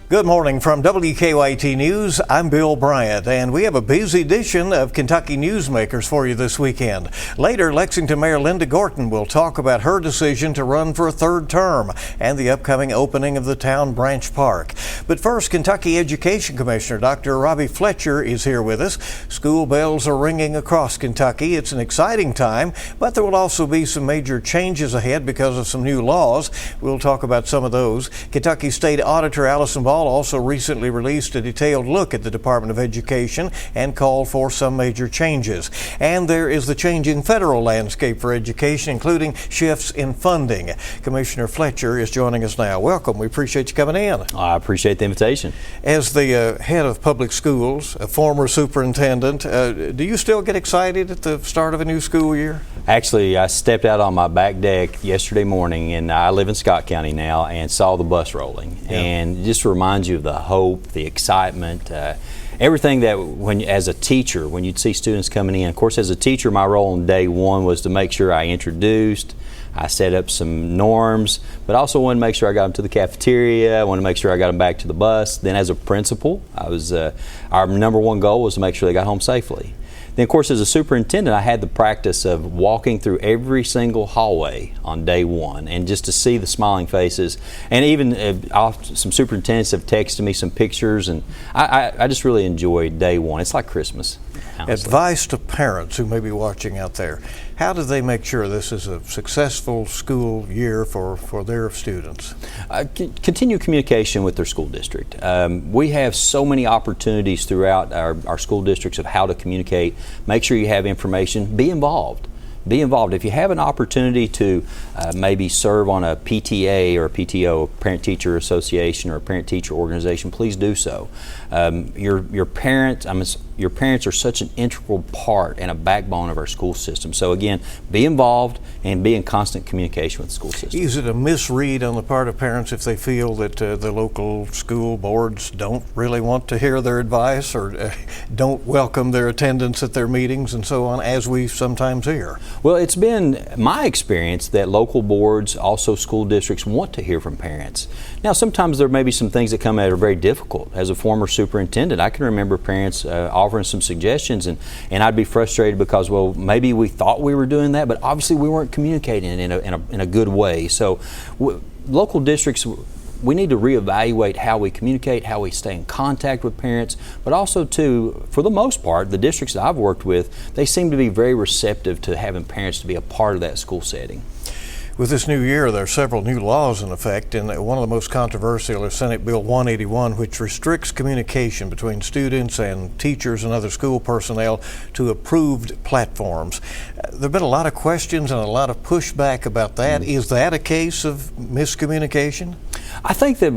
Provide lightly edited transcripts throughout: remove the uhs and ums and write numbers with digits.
Good morning from WKYT News. I'm Bill Bryant, and we have a busy edition of Kentucky Newsmakers for you this weekend. Later, Lexington Mayor Linda Gorton will talk about her decision to run for a third term and the upcoming opening of the town branch park. But first, Kentucky Education Commissioner Dr. Robbie Fletcher is here with us. School bells are ringing across Kentucky. It's an exciting time, but there will also be some major changes ahead because of some new laws. We'll talk about some of those. Kentucky State Auditor Allison Ball also recently released a detailed look at the Department of Education and called for some major changes. And there is the changing federal landscape for education, including shifts in funding. Commissioner Fletcher is joining us now. Welcome. We appreciate you coming in. I appreciate the invitation. As the head of public schools, a former superintendent, do you still get excited at the start of a new school year? Actually, I stepped out on my back deck yesterday morning, and I live in Scott County now, and saw the bus rolling. Yeah. And it just reminds you of the hope, the excitement, everything that as a teacher, when you'd see students coming in. Of course, as a teacher, my role on day one was to make sure I introduced, I set up some norms, but also wanted to make sure I got them to the cafeteria. I wanted to make sure I got them back to the bus. Then as a principal, our number one goal was to make sure they got home safely. Then, of course, as a superintendent, I had the practice of walking through every single hallway on day one, and just to see the smiling faces. And even some superintendents have texted me some pictures, and I just really enjoyed day one. It's like Christmas. Honestly. Advice to parents who may be watching out there. How do they make sure this is a successful school year for their students? Continue communication with their school district. We have so many opportunities throughout our school districts of how to communicate. Make sure you have information. Be involved. Be involved. If you have an opportunity to maybe serve on a PTA or a PTO, Parent-Teacher Association, or a Parent-Teacher Organization, please do so. Your parents are such an integral part and a backbone of our school system. So again, be involved and be in constant communication with the school system. Is it a misread on the part of parents if they feel that the local school boards don't really want to hear their advice or don't welcome their attendance at their meetings and so on, as we sometimes hear? Well, it's been my experience that local boards, also school districts, want to hear from parents. Now, sometimes there may be some things that come out that are very difficult. As a former superintendent, I can remember parents offering some suggestions, and I'd be frustrated because, well, maybe we thought we were doing that, but obviously we weren't communicating in a good way. So local districts, we need to reevaluate how we communicate, how we stay in contact with parents, but also too, for the most part, the districts that I've worked with, they seem to be very receptive to having parents to be a part of that school setting. With this new year, there are several new laws in effect, and one of the most controversial is Senate Bill 181, which restricts communication between students and teachers and other school personnel to approved platforms. There have been a lot of questions and a lot of pushback about that. Is that a case of miscommunication? I think that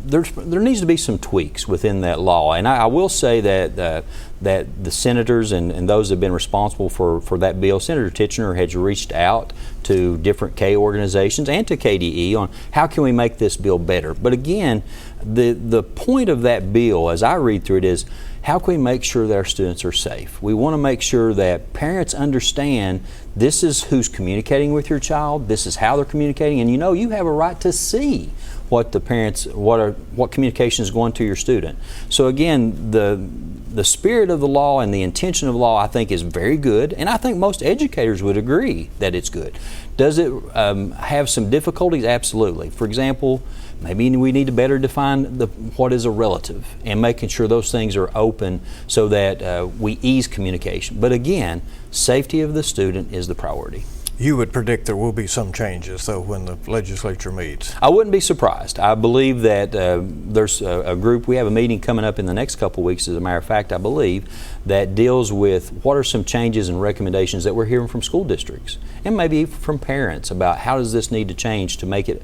there needs to be some tweaks within that law, and I will say that the senators and those that have been responsible for that bill, Senator Titchener has reached out to different K organizations and to KDE on how can we make this bill better. But again, the point of that bill, as I read through it, is how can we make sure that our students are safe? We want to make sure that parents understand this is who's communicating with your child, this is how they're communicating, and you have a right to see what the parents, what communication is going to your student. So again, the spirit of the law and the intention of the law, I think, is very good, and I think most educators would agree that it's good. Does it have some difficulties? Absolutely. For example, maybe we need to better define what is a relative and making sure those things are open so that we ease communication. But again, safety of the student is the priority. You would predict there will be some changes, though, when the legislature meets. I wouldn't be surprised. I believe that there's a group, we have a meeting coming up in the next couple of weeks, as a matter of fact, I believe, that deals with what are some changes and recommendations that we're hearing from school districts and maybe from parents about how does this need to change to make it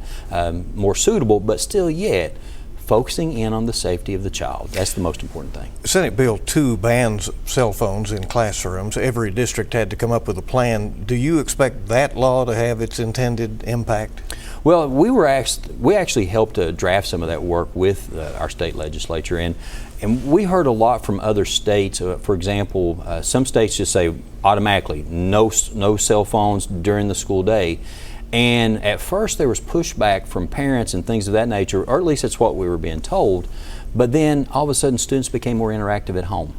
more suitable, but still yet focusing in on the safety of the child. That's the most important thing. Senate Bill 2 bans cell phones in classrooms. Every district had to come up with a plan. Do you expect that law to have its intended impact? Well, we actually helped draft some of that work with our state legislature, and we heard a lot from other states. For example, some states just say automatically no cell phones during the school day. And at first there was pushback from parents and things of that nature, or at least that's what we were being told. But then all of a sudden students became more interactive at home,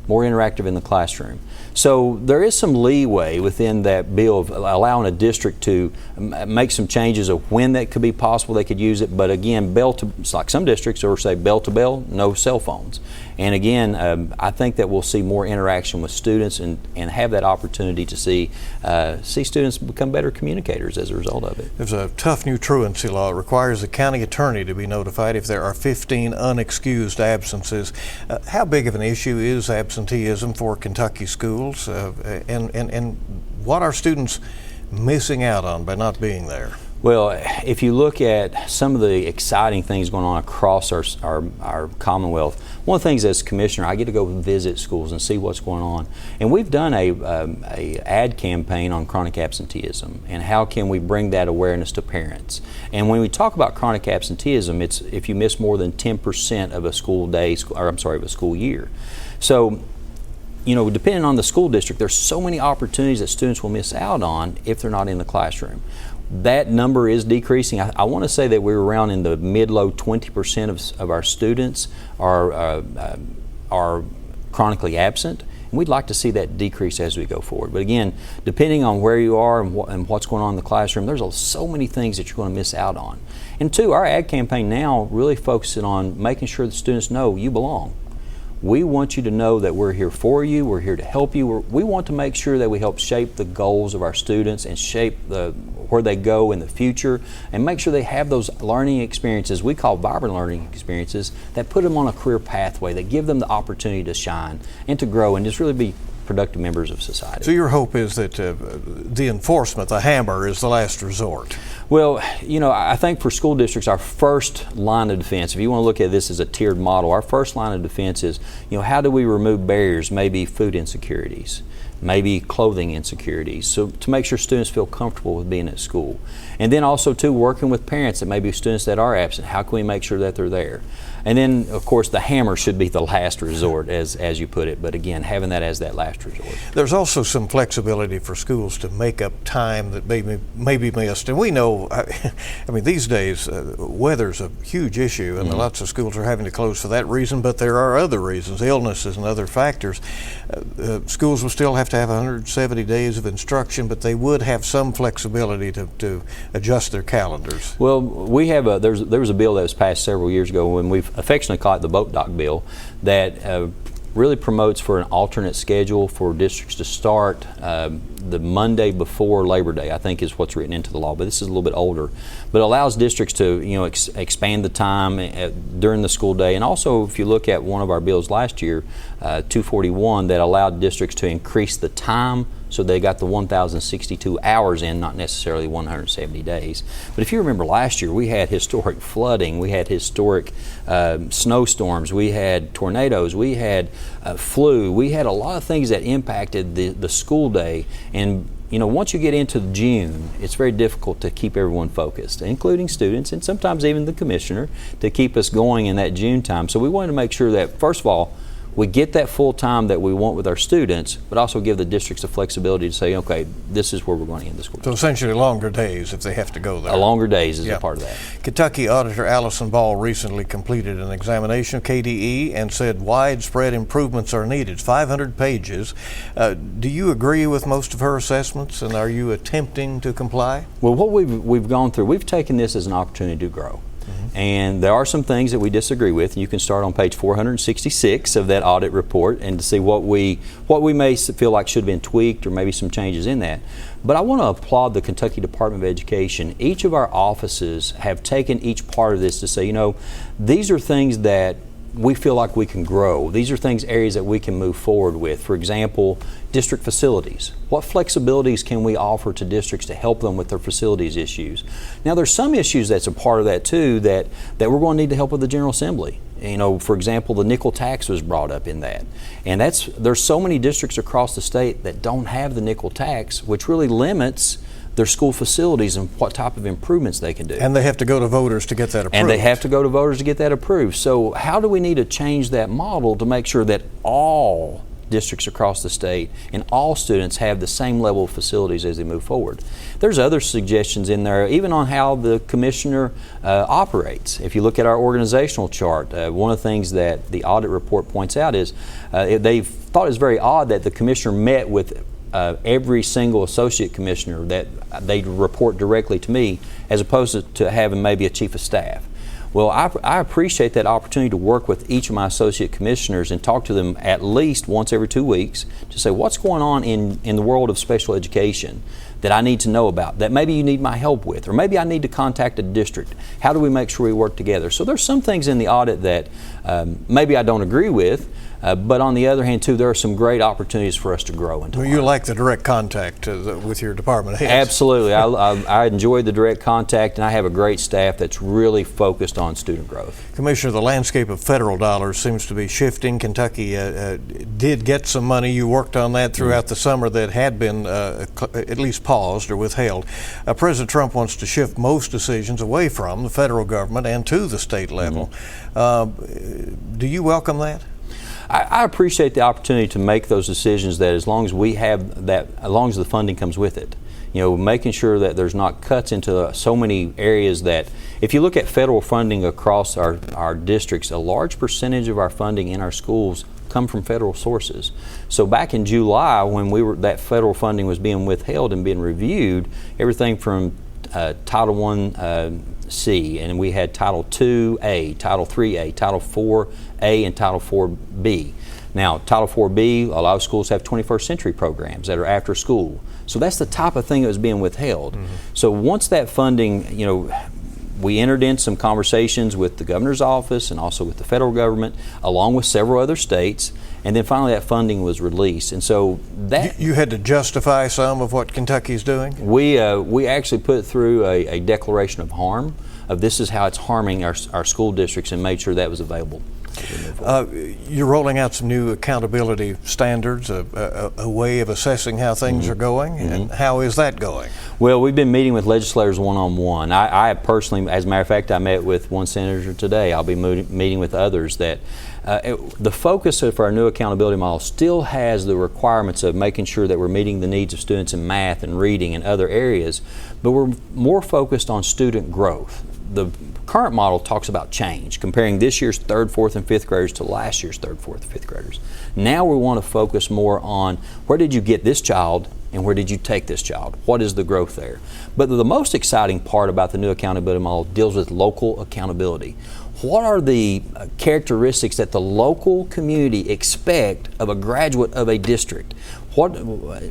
more interactive in the classroom. So there is some leeway within that bill of allowing a district to make some changes of when that could be possible they could use it. But again, it's like some districts or say bell to bell, no cell phones. And again, I think that we'll see more interaction with students and have that opportunity to see students become better communicators as a result of it. There's a tough new truancy law. It requires the county attorney to be notified if there are 15 unexcused absences. How big of an issue is absenteeism for Kentucky schools? And what are students missing out on by not being there? Well, if you look at some of the exciting things going on across our Commonwealth, one of the things as commissioner, I get to go visit schools and see what's going on. And we've done a ad campaign on chronic absenteeism and how can we bring that awareness to parents. And when we talk about chronic absenteeism, it's if you miss more than 10% of a school day, of a school year. So, you know, depending on the school district, there's so many opportunities that students will miss out on if they're not in the classroom. That number is decreasing. I want to say that we're around in the mid-low 20% of our students are chronically absent. And we'd like to see that decrease as we go forward. But again, depending on where you are and what's going on in the classroom, there's so many things that you're going to miss out on. And two, our ad campaign now really focuses on making sure that students know you belong. We want you to know that we're here for you, we're here to help you. We want to make sure that we help shape the goals of our students and shape where they go in the future and make sure they have those learning experiences, we call vibrant learning experiences, that put them on a career pathway, that give them the opportunity to shine and to grow and just really be productive members of society. So your hope is that the enforcement, the hammer, is the last resort? Well, you know, I think for school districts, our first line of defense, if you want to look at this as a tiered model, our first line of defense is, you know, how do we remove barriers, maybe food insecurities, maybe clothing insecurities, so to make sure students feel comfortable with being at school. And then also too, working with parents that may be students that are absent, how can we make sure that they're there? And then of course the hammer should be the last resort as you put it, but again, having that as that last resort. There's also some flexibility for schools to make up time that may be missed. And we know, I mean, these days weather's a huge issue and lots of schools are having to close for that reason, but there are other reasons, illnesses and other factors. Schools will still have to have 170 days of instruction, but they would have some flexibility to adjust their calendars. Well, we have there was a bill that was passed several years ago, when we've affectionately call it the boat dock bill, that really promotes for an alternate schedule for districts to start the Monday before Labor Day, I think is what's written into the law, but this is a little bit older. But allows districts to, you know, expand the time during the school day. And also, if you look at one of our bills last year, 241, that allowed districts to increase the time so they got the 1,062 hours in, not necessarily 170 days. But if you remember last year, we had historic flooding, we had historic snowstorms, we had tornadoes, we had flu, we had a lot of things that impacted the school day. And you know, once you get into June, it's very difficult to keep everyone focused, including students and sometimes even the commissioner, to keep us going in that June time. So we wanted to make sure that, first of all, we get that full time that we want with our students, but also give the districts the flexibility to say, okay, this is where we're going to end the school. So essentially longer days if they have to go there. Longer days is a part of that. Kentucky Auditor Allison Ball recently completed an examination of KDE and said widespread improvements are needed. 500 pages. Do you agree with most of her assessments, and are you attempting to comply? Well, what we've gone through, we've taken this as an opportunity to grow. And there are some things that we disagree with. You can start on page 466 of that audit report and to see what we may feel like should have been tweaked or maybe some changes in that. But I want to applaud the Kentucky Department of Education. Each of our offices have taken each part of this to say, you know, these are things that we feel like we can grow. These are areas that we can move forward with. For example, district facilities. What flexibilities can we offer to districts to help them with their facilities issues? Now, there's some issues that's a part of that too that we're going to need to help with the General Assembly. You know, for example, the nickel tax was brought up in that. And there's so many districts across the state that don't have the nickel tax, which really limits their school facilities and what type of improvements they can do. And they have to go to voters to get that approved. So how do we need to change that model to make sure that all districts across the state, and all students have the same level of facilities as they move forward. There's other suggestions in there, even on how the commissioner operates. If you look at our organizational chart, one of the things that the audit report points out is they thought it was very odd that the commissioner met with every single associate commissioner, that they report directly to me, as opposed to having maybe a chief of staff. Well, I appreciate that opportunity to work with each of my associate commissioners and talk to them at least once every 2 weeks to say what's going on in the world of special education that I need to know about, that maybe you need my help with, or maybe I need to contact a district. How do we make sure we work together? So there's some things in the audit that maybe I don't agree with, but on the other hand, too, there are some great opportunities for us to grow into. Well, you like the direct contact with your department heads. Absolutely. I enjoy the direct contact, and I have a great staff that's really focused on student growth. Commissioner, the landscape of federal dollars seems to be shifting. Kentucky did get some money. You worked on that throughout the summer that had been at least paused or withheld. President Trump wants to shift most decisions away from the federal government and to the state level. Do you welcome that? I appreciate the opportunity to make those decisions, that as long as we have that, as long as the funding comes with it. You know, making sure that there's not cuts into so many areas that, if you look at federal funding across our districts, a large percentage of our funding in our schools come from federal sources. So back in July, when that federal funding was being withheld and being reviewed, everything from Title I C, and we had Title II-A, Title III-A, Title IV-A, and Title IV-B. Now, Title IV-B, a lot of schools have 21st century programs that are after school. So that's the type of thing that was being withheld. So once that funding, you know, we entered in some conversations with the governor's office and also with the federal government, along with several other states, and then finally that funding was released. And so that you had to justify some of what Kentucky's doing? We actually put through a declaration of harm, of this is how it's harming our school districts, and made sure that was available. You're rolling out some new accountability standards, a way of assessing how things are going, and how is that going? Well, we've been meeting with legislators one-on-one. I personally, as a matter of fact, I met with one senator today. I'll be meeting with others. That the focus of our new accountability model still has the requirements of making sure that we're meeting the needs of students in math and reading and other areas, but we're more focused on student growth. The current model talks about change, comparing this year's 3rd, 4th, and 5th graders to last year's 3rd, 4th, and 5th graders. Now we want to focus more on where did you get this child and where did you take this child? What is the growth there? But the most exciting part about the new accountability model deals with local accountability. What are the characteristics that the local community expect of a graduate of a district? What,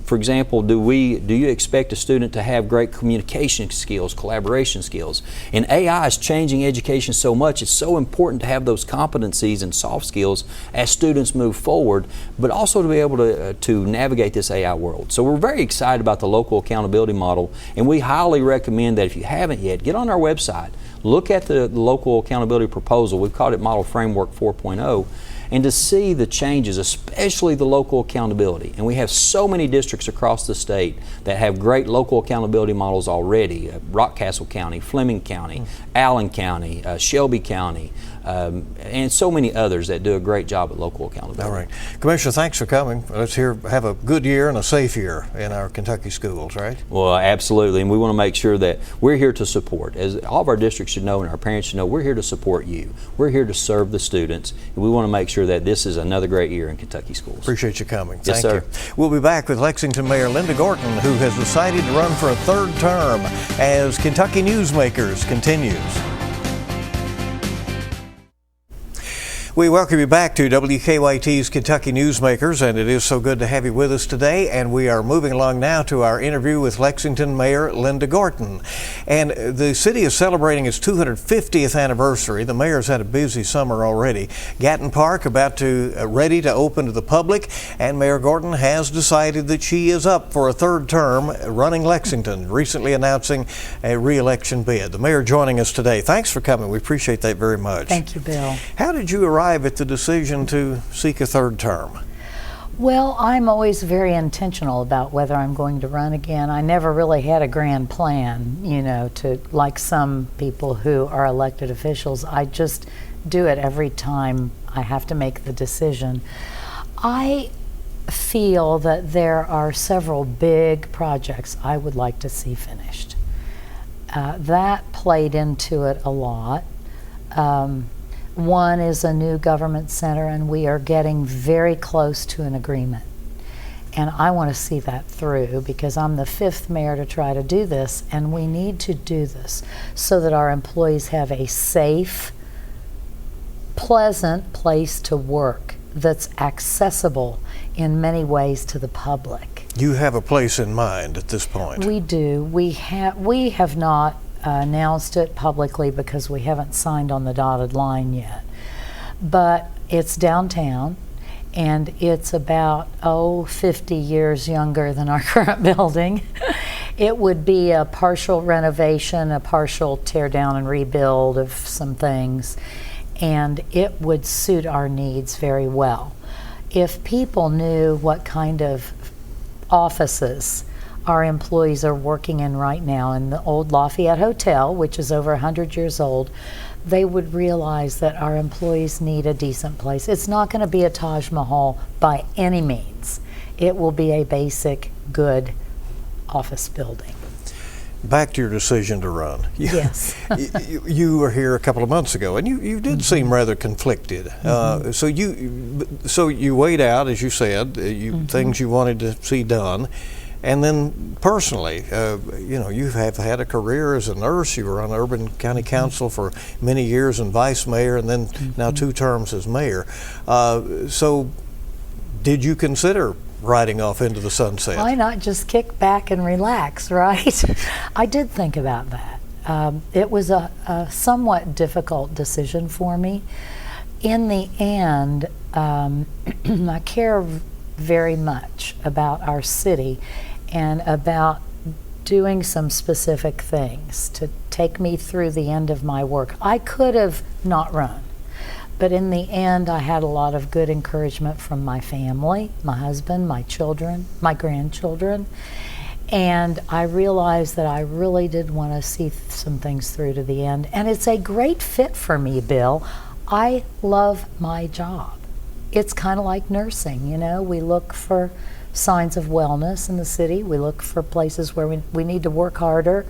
for example, do you expect a student to have great communication skills, collaboration skills? And AI is changing education so much, it's so important to have those competencies and soft skills as students move forward, but also to be able to navigate this AI world. So we're very excited about the local accountability model, and we highly recommend that if you haven't yet, get on our website, look at the local accountability proposal. We've called it Model Framework 4.0. And to see the changes, especially the local accountability. And we have so many districts across the state that have great local accountability models already. Rockcastle County, Fleming County, Allen County, Shelby County, and so many others that do a great job at local accountability. All right. Commissioner, thanks for coming. Let's have a good year and a safe year in our Kentucky schools, right? Well, absolutely. And we want to make sure that we're here to support. As all of our districts should know and our parents should know, we're here to support you. We're here to serve the students. And we want to make sure that this is another great year in Kentucky schools. Appreciate you coming. Yes, Thank sir. you. We'll be back with Lexington Mayor Linda Gorton, who has decided to run for a 3rd term as Kentucky Newsmakers continues. We welcome you back to WKYT's Kentucky Newsmakers, and it is so good to have you with us today. And we are moving along now to our interview with Lexington Mayor Linda Gorton. And the city is celebrating its 250th anniversary. The mayor's had a busy summer already. Gatton Park ready to open to the public, and Mayor Gorton has decided that she is up for a 3rd term running Lexington, recently announcing a re-election bid. The mayor joining us today. Thanks for coming. We appreciate that very much. Thank you, Bill. How did you arrive at the decision to seek a 3rd term? Well, I'm always very intentional about whether I'm going to run again. I never really had a grand plan, to like some people who are elected officials. I just do it every time I have to make the decision. I feel that there are several big projects I would like to see finished. That played into it a lot. One is a new government center, and we are getting very close to an agreement. And I want to see that through because I'm the 5th mayor to try to do this, and we need to do this so that our employees have a safe, pleasant place to work that's accessible in many ways to the public. You have a place in mind at this point. We do. We have not announced it publicly because we haven't signed on the dotted line yet. But it's downtown, and it's about 50 years younger than our current building. It would be a partial renovation, a partial tear down and rebuild of some things, and it would suit our needs very well. If people knew what kind of offices our employees are working in right now in the old Lafayette Hotel, which is over 100 years old, they would realize that our employees need a decent place. It's not going to be a Taj Mahal by any means. It will be a basic, good office building. Back to your decision to run. Yes. You were here a couple of months ago, and you did seem rather conflicted. So you weighed out, as you said, things you wanted to see done. And then personally, you have had a career as a nurse. You were on Urban County Council for many years and vice mayor, and then now 2 terms as mayor. So did you consider riding off into the sunset? Why not just kick back and relax, right? I did think about that. It was a somewhat difficult decision for me. In the end, I care very much about our city and about doing some specific things to take me through the end of my work. I could have not run, but in the end I had a lot of good encouragement from my family, my husband, my children, my grandchildren, and I realized that I really did want to see some things through to the end. And it's a great fit for me, Bill. I love my job. It's kind of like nursing, we look for signs of wellness in the city. We look for places where we need to work harder,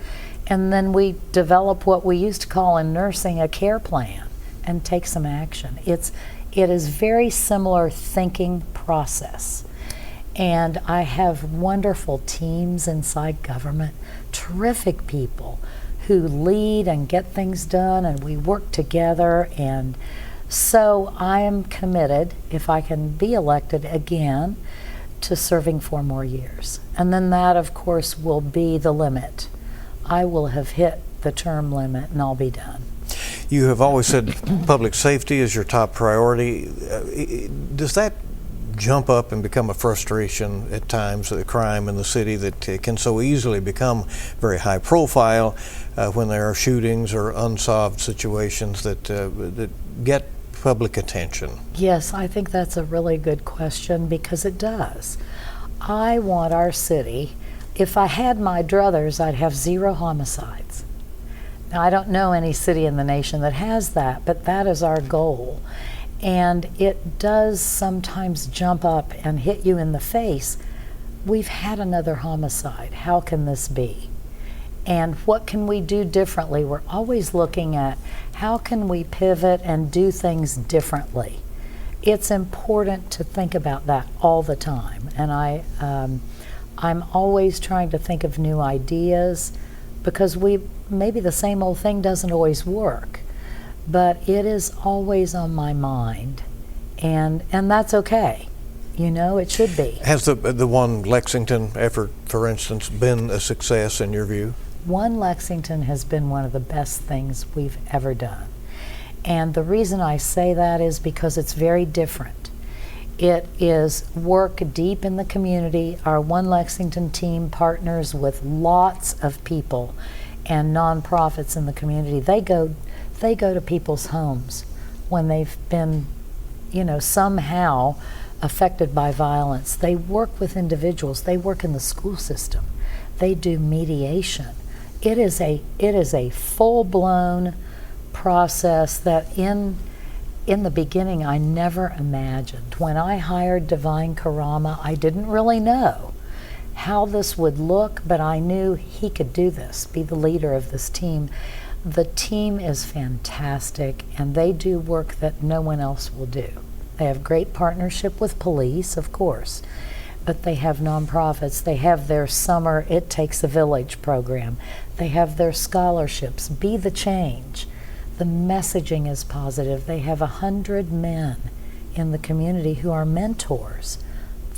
and then we develop what we used to call in nursing a care plan and take some action. It is very similar thinking process. And I have wonderful teams inside government, terrific people who lead and get things done, and we work together. And so I am committed, if I can be elected again, to serving 4 more years. And then that, of course, will be the limit. I will have hit the term limit and I'll be done. You have always said public safety is your top priority. Does that jump up and become a frustration at times, the crime in the city that can so easily become very high profile when there are shootings or unsolved situations that get public attention? Yes, I think that's a really good question because it does. I want our city, if I had my druthers, I'd have 0 homicides. Now, I don't know any city in the nation that has that, but that is our goal. And it does sometimes jump up and hit you in the face. We've had another homicide. How can this be? And what can we do differently? We're always looking at how can we pivot and do things differently. It's important to think about that all the time. And I'm always trying to think of new ideas because maybe the same old thing doesn't always work, but it is always on my mind. And that's okay. It should be. Has the One Lexington effort, for instance, been a success in your view? One Lexington has been one of the best things we've ever done. And the reason I say that is because it's very different. It is work deep in the community. Our One Lexington team partners with lots of people and nonprofits in the community. They go to people's homes when they've been, somehow affected by violence. They work with individuals. They work in the school system. They do mediation. It is a full-blown process that in in the beginning, I never imagined. When I hired Divine Karama, I didn't really know how this would look, but I knew he could do this, be the leader of this team. The team is fantastic, and they do work that no one else will do. They have great partnership with police, of course, but they have nonprofits. They have their summer It Takes a Village program. They have their scholarships, Be the Change. The messaging is positive. They have 100 men in the community who are mentors.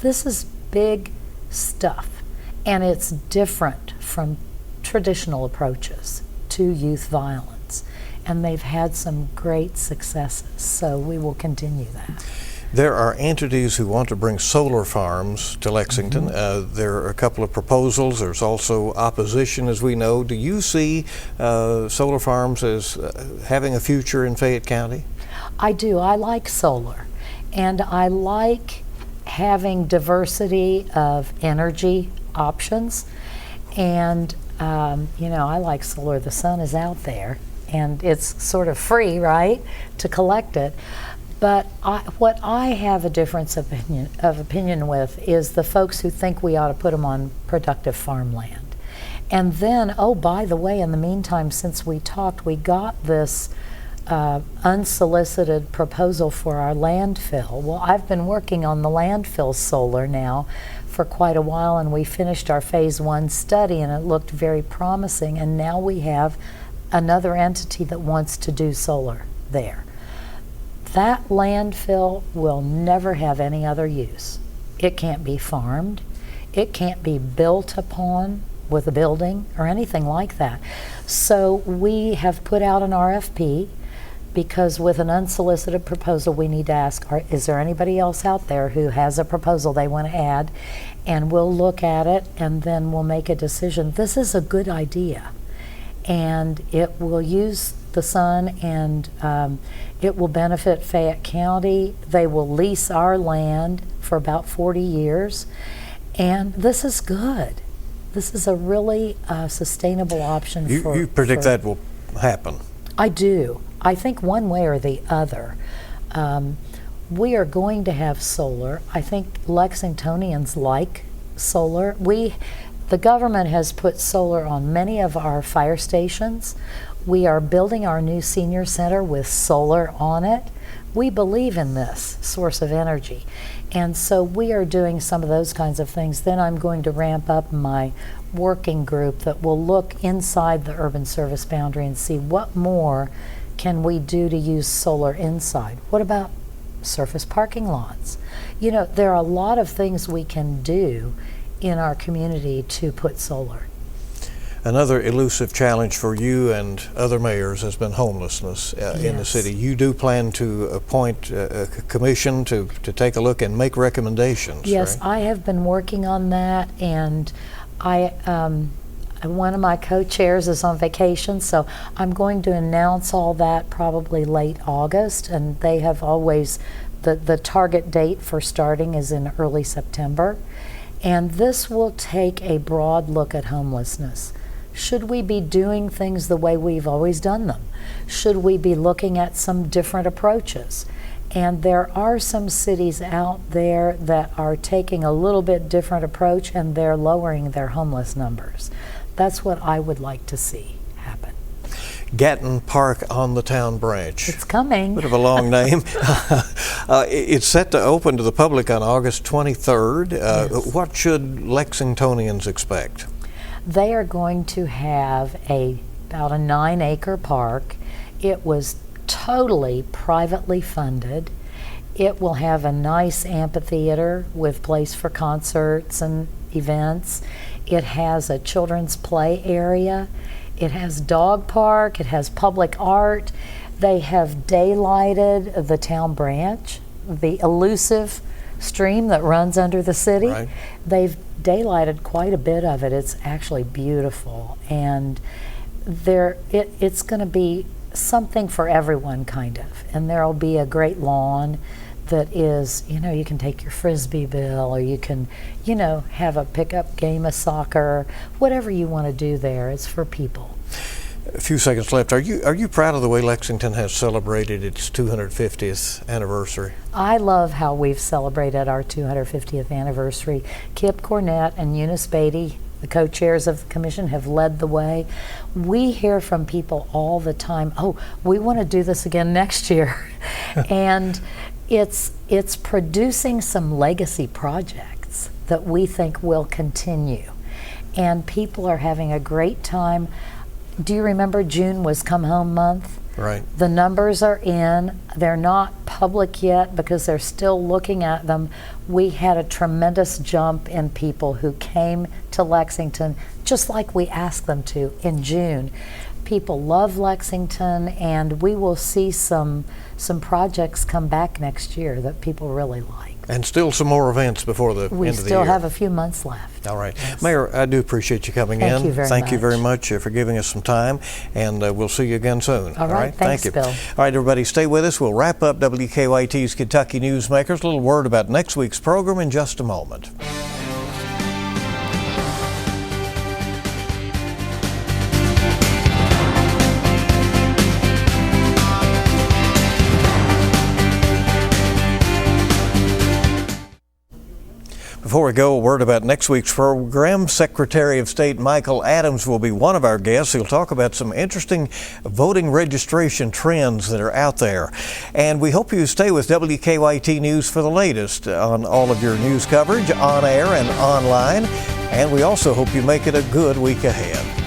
This is big stuff, and it's different from traditional approaches to youth violence, and they've had some great successes, so we will continue that. There are entities who want to bring solar farms to Lexington. There are a couple of proposals. There's also opposition, as we know. Do you see solar farms as having a future in Fayette County? I do. I like solar, and I like having diversity of energy options. And you know, I like solar. The sun is out there, and it's sort of free, right, to collect it. But what I have a difference of opinion with is the folks who think we ought to put them on productive farmland. And then, oh, by the way, in the meantime, since we talked, we got this unsolicited proposal for our landfill. Well, I've been working on the landfill solar now for quite a while, and we finished our phase 1 study, and it looked very promising. And now we have another entity that wants to do solar there. That landfill will never have any other use. It can't be farmed. It can't be built upon with a building or anything like that. So we have put out an RFP, because with an unsolicited proposal, we need to ask, is there anybody else out there who has a proposal they want to add? And we'll look at it, and then we'll make a decision. This is a good idea, and it will use the sun, and it will benefit Fayette County. They will lease our land for about 40 years, and this is good. This is a really sustainable option. You predict that will happen? I do. I think one way or the other. We are going to have solar. I think Lexingtonians like solar. The government has put solar on many of our fire stations. We are building our new senior center with solar on it. We believe in this source of energy. And so we are doing some of those kinds of things. Then I'm going to ramp up my working group that will look inside the urban service boundary and see what more can we do to use solar inside. What about surface parking lots? You know, there are a lot of things we can do in our community to put solar. Another elusive challenge for you and other mayors has been homelessness in the city. You do plan to appoint a commission to take a look and make recommendations, yes, right? I have been working on that, and one of my co-chairs is on vacation, so I'm going to announce all that probably late August, and they have always, the target date for starting is in early September. And this will take a broad look at homelessness. Should we be doing things the way we've always done them? Should we be looking at some different approaches? And there are some cities out there that are taking a little bit different approach, and they're lowering their homeless numbers. That's what I would like to see happen. Gatton Park on the Town Branch. It's coming. Bit of a long name. It's set to open to the public on August 23rd. Yes. What should Lexingtonians expect? They are going to have about a 9-acre park. It was totally privately funded. It will have a nice amphitheater with place for concerts and events. It has a children's play area. It has dog park. It has public art. They have daylighted the town branch, the elusive stream that runs under the city. Right. They've daylighted quite a bit of it. It's actually beautiful, and it's going to be something for everyone, kind of. And there'll be a great lawn that is, you know, you can take your Frisbee, Bill, or you can, you know, have a pickup game of soccer, whatever you want to do there. It's for people. A few seconds left. Are you proud of the way Lexington has celebrated its 250th anniversary? I love how we've celebrated our 250th anniversary. Kip Cornett and Eunice Beatty, the co-chairs of the commission, have led the way. We hear from people all the time, oh, we want to do this again next year. And it's producing some legacy projects that we think will continue. And people are having a great time. Do you remember June was Come Home Month? Right. The numbers are in. They're not public yet because they're still looking at them. We had a tremendous jump in people who came to Lexington, just like we asked them to in June. People love Lexington, and we will see some projects come back next year that people really like. And still some more events before the end of the year. We still have a few months left. All right. Yes. Mayor, I do appreciate you coming in. Thank you very much. For giving us some time, and we'll see you again soon. All right. Thanks, Thank you. Bill. All right, everybody, stay with us. We'll wrap up WKYT's Kentucky Newsmakers. A little word about next week's program in just a moment. Before we go, a word about next week's program. Secretary of State Michael Adams will be one of our guests. He'll talk about some interesting voting registration trends that are out there. And we hope you stay with WKYT News for the latest on all of your news coverage on air and online. And we also hope you make it a good week ahead.